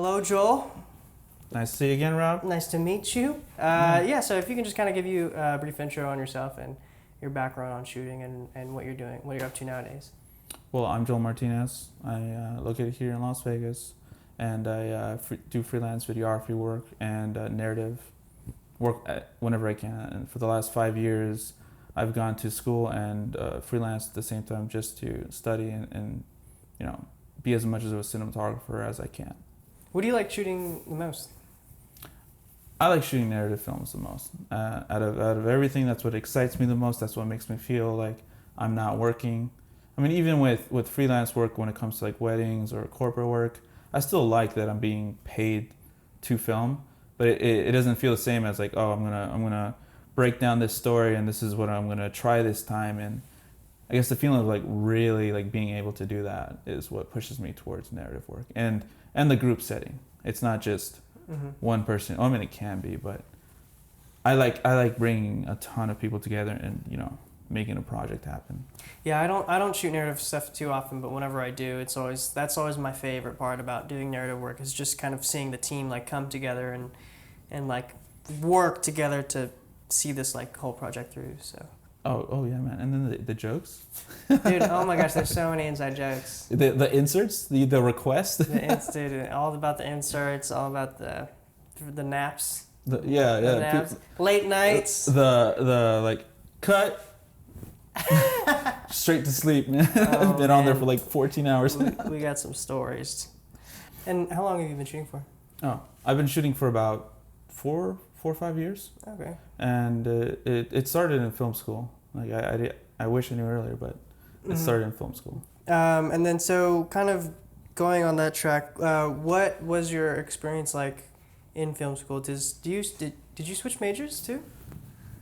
Hello, Joel. Nice to see you again, Rob. Nice to meet you. So if you can just kind of give you a brief intro on yourself and your background on shooting and what you're doing, what you're up to nowadays. Well, I'm Joel Martinez. I located here in Las Vegas, and I do freelance videography work and narrative work whenever I can. And for the last 5 years, I've gone to school and freelanced at the same time just to study and be as much of a cinematographer as I can. What do you like shooting the most? I like shooting narrative films the most. Out of everything, that's what excites me the most. That's what makes me feel like I'm not working. I mean, even with freelance work, when it comes to like weddings or corporate work, I still like that I'm being paid to film, but it doesn't feel the same as like, oh, I'm gonna break down this story and this is what I'm gonna try this time. And I guess the feeling of like really like being able to do that is what pushes me towards narrative work and the group setting. It's not just one person. I mean, it can be, but I like bringing a ton of people together and making a project happen. Yeah, I don't shoot narrative stuff too often, but whenever I do, that's always my favorite part about doing narrative work is just kind of seeing the team like come together and like work together to see this like whole project through. So. Oh yeah, man. And then the jokes. Dude, oh my gosh, there's so many inside jokes. The inserts, the requests. Dude, all about the inserts, all about the naps. The naps. Late nights. The like cut. Straight to sleep, man. Oh, I've been on there for like 14 hours. We got some stories. And how long have you been shooting for? Oh, I've been shooting for about 4 or 5 years. Okay. And it started in film school. Like I wish I knew earlier, but it started in film school. And then so kind of going on that track, what was your experience like in film school? Did you switch majors too?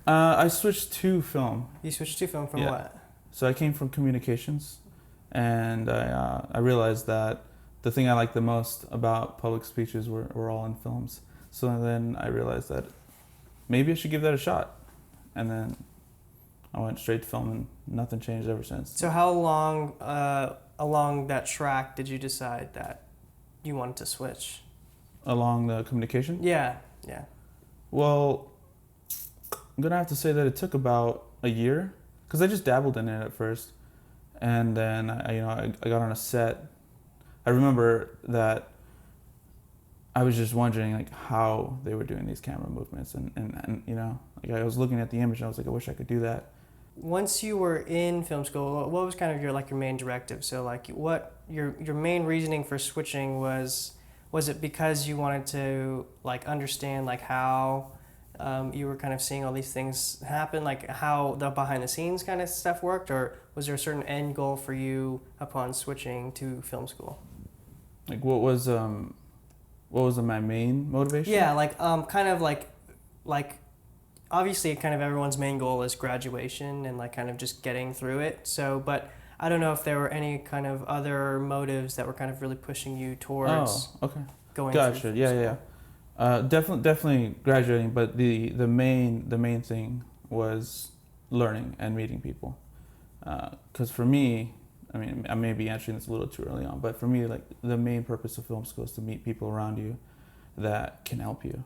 I switched to film. You switched to film from what? So I came from communications, and I realized that the thing I liked the most about public speeches were all in films. So then I realized that maybe I should give that a shot. And then I went straight to film and nothing changed ever since. So how long along that track did you decide that you wanted to switch? Along the communication? Yeah. Well, I'm going to have to say that it took about a year because I just dabbled in it at first. And then I got on a set. I remember that I was just wondering like how they were doing these camera movements and like I was looking at the image and I was like, I wish I could do that. Once you were in film school, what was kind of your main directive? So like what your main reasoning for switching was it because you wanted to like understand like how you were kind of seeing all these things happen, like how the behind the scenes kind of stuff worked, or was there a certain end goal for you upon switching to film school? Like what was my main motivation? Yeah, kind of like obviously kind of everyone's main goal is graduation and like kind of just getting through it. So, but I don't know if there were any kind of other motives that were kind of really pushing you towards going Gotcha. through. Yeah. Definitely graduating, but the main thing was learning and meeting people. Because for me, I mean, I may be answering this a little too early on, but for me, like the main purpose of film school is to meet people around you that can help you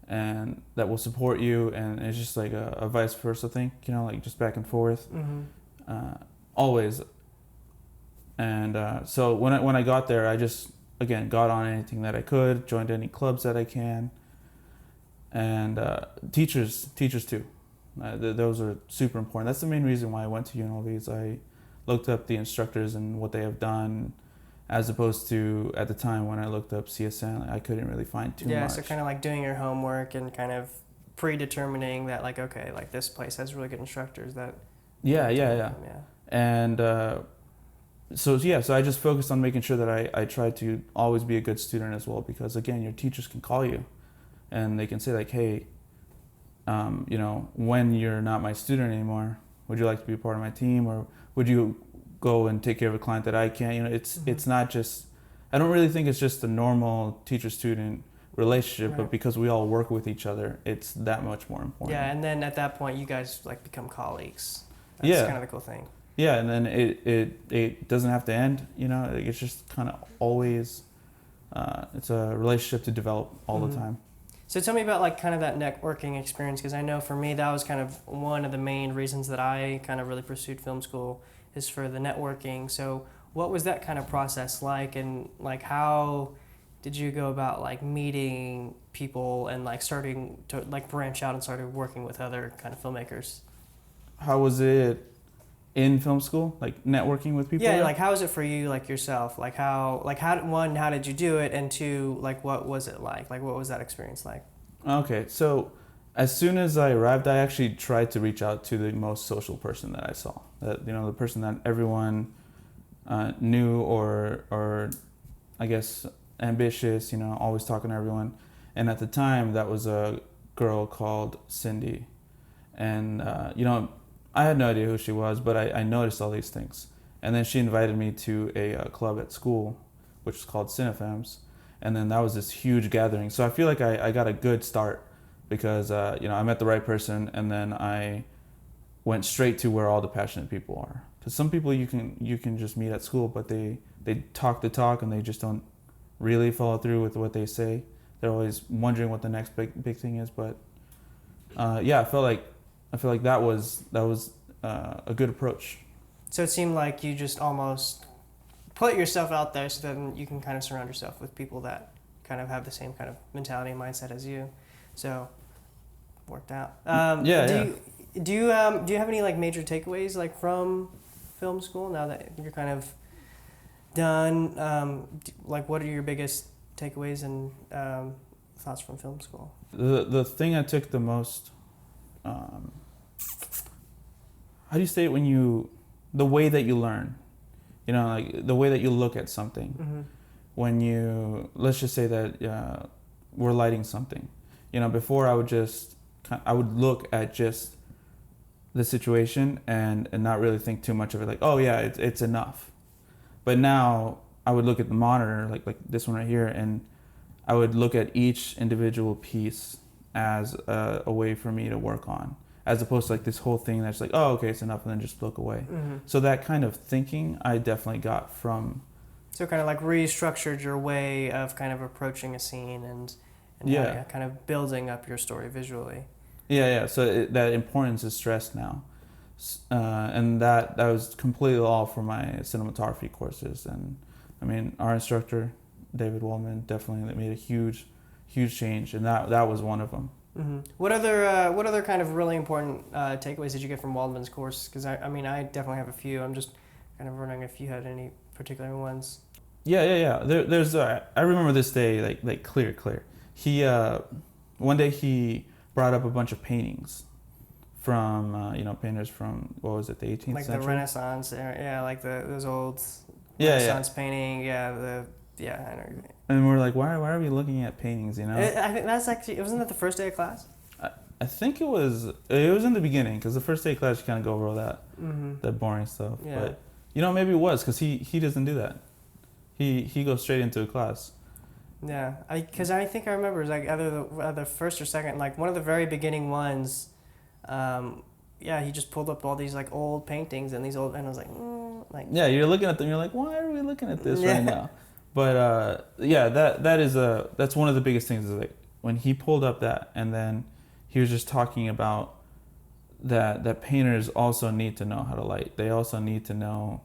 and that will support you, and it's just like a vice versa thing, like just back and forth, always. And so when I got there, I just again got on anything that I could, joined any clubs that I can, and teachers too. Those are super important. That's the main reason why I went to UNLV. Is I looked up the instructors and what they have done, as opposed to at the time when I looked up CSN, I couldn't really find too much. Yeah, so kind of like doing your homework and kind of predetermining that like, okay, like this place has really good instructors that... Yeah. And so I just focused on making sure that I tried to always be a good student as well, because again, your teachers can call you and they can say like, hey, when you're not my student anymore, would you like to be a part of my team, or would you go and take care of a client that I can't? It's not just, I don't really think it's just a normal teacher-student relationship, but because we all work with each other, it's that much more important. Yeah, and then at that point, you guys like become colleagues. That's kind of the cool thing. Yeah, and then it doesn't have to end, it's just kind of always it's a relationship to develop all the time. So tell me about like kind of that networking experience, because I know for me that was kind of one of the main reasons that I kind of really pursued film school is for the networking. So what was that kind of process like, and like how did you go about like meeting people and like starting to like branch out and started working with other kind of filmmakers? How was it in film school, like networking with people? Yeah, there? like how was it for you, like yourself? Like one, how did you do it, and two, like what was it like? Like what was that experience like? Okay, so as soon as I arrived, I actually tried to reach out to the most social person that I saw. That, you know, the person that everyone knew, or I guess ambitious. You know, always talking to everyone. And at the time, that was a girl called Cindy, and you know, I had no idea who she was, but I noticed all these things. And then she invited me to a club at school, which is called Cinematographer. And then that was this huge gathering. So I feel like I got a good start because, you know, I met the right person, and then I went straight to where all the passionate people are. Because some people you can just meet at school, but they talk the talk and they just don't really follow through with what they say. They're always wondering what the next big thing is. But yeah, I feel like that was a good approach. So it seemed like you just almost put yourself out there so then you can kind of surround yourself with people that kind of have the same kind of mentality and mindset as you. So worked out. Do you have any like major takeaways like from film school now that you're kind of done? Like what are your biggest takeaways and thoughts from film school? The thing I took the most, how do you say it, the way that you learn, you know, like the way that you look at something. Mm-hmm. When you, let's just say that we're lighting something, you know, before I would look at just the situation and not really think too much of it, like, oh yeah, it's enough. But now I would look at the monitor, like this one right here, and I would look at each individual piece as a way for me to work on, as opposed to like this whole thing that's like, oh, okay, it's enough, and then just look away. Mm-hmm. So that kind of thinking I definitely got from. So kind of like restructured your way of kind of approaching a scene and Yeah, kind of building up your story visually. yeah. So that importance is stressed now, and that was completely all for my cinematography courses. And I mean, our instructor, David Waldman, definitely made a huge change, and that was one of them. Mm-hmm. What other kind of really important takeaways did you get from Waldman's course? Because I mean, I definitely have a few. I'm just kind of wondering if you had any particular ones. Yeah. There's I remember this day like clear. He one day he brought up a bunch of paintings from painters from, what was it, the 18th like century? Like the Renaissance era, yeah, like those old Renaissance painting, yeah, I know. And we're like, why are we looking at paintings, you know? I think that's actually, wasn't that the first day of class? I think it was in the beginning, because the first day of class you kind of go over all that, that boring stuff. Yeah. But, you know, maybe it was, because he doesn't do that. He goes straight into a class. Yeah, because I think I remember it was like either the first or second, like one of the very beginning ones. He just pulled up all these like old paintings and and I was like, like. Yeah, you're looking at them. You're like, why are we looking at this right now? But that's one of the biggest things is like when he pulled up that, and then he was just talking about that painters also need to know how to light. They also need to know.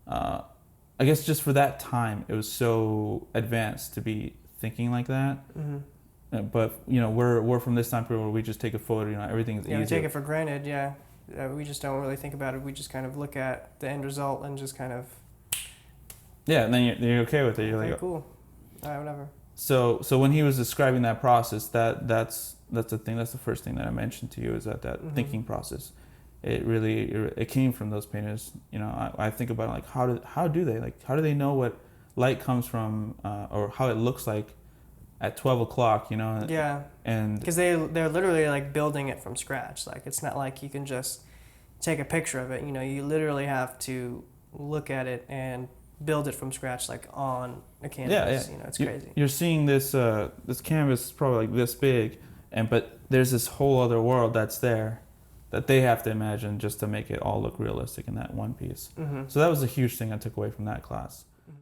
I guess just for that time, it was so advanced to be thinking like that. Mm-hmm. But you know, we're from this time period where we just take a photo. You know, everything's easy. Yeah, we take it for granted. Yeah, we just don't really think about it. We just kind of look at the end result and just kind of. Yeah, and then you're okay with it. You're okay, like, cool. All right, whatever. So when he was describing that process, that's the thing. That's the first thing that I mentioned to you, is that thinking process. It came from those painters. You know, I think about it like how do they know what light comes from, or how it looks like at 12 o'clock, you know? Yeah. And because they're literally like building it from scratch. Like it's not like you can just take a picture of it. You know, you literally have to look at it and build it from scratch, like on a canvas. Yeah. You know, it's crazy. You're seeing this canvas probably like this big, but there's this whole other world that's there that they have to imagine just to make it all look realistic in that one piece. Mm-hmm. So that was a huge thing I took away from that class.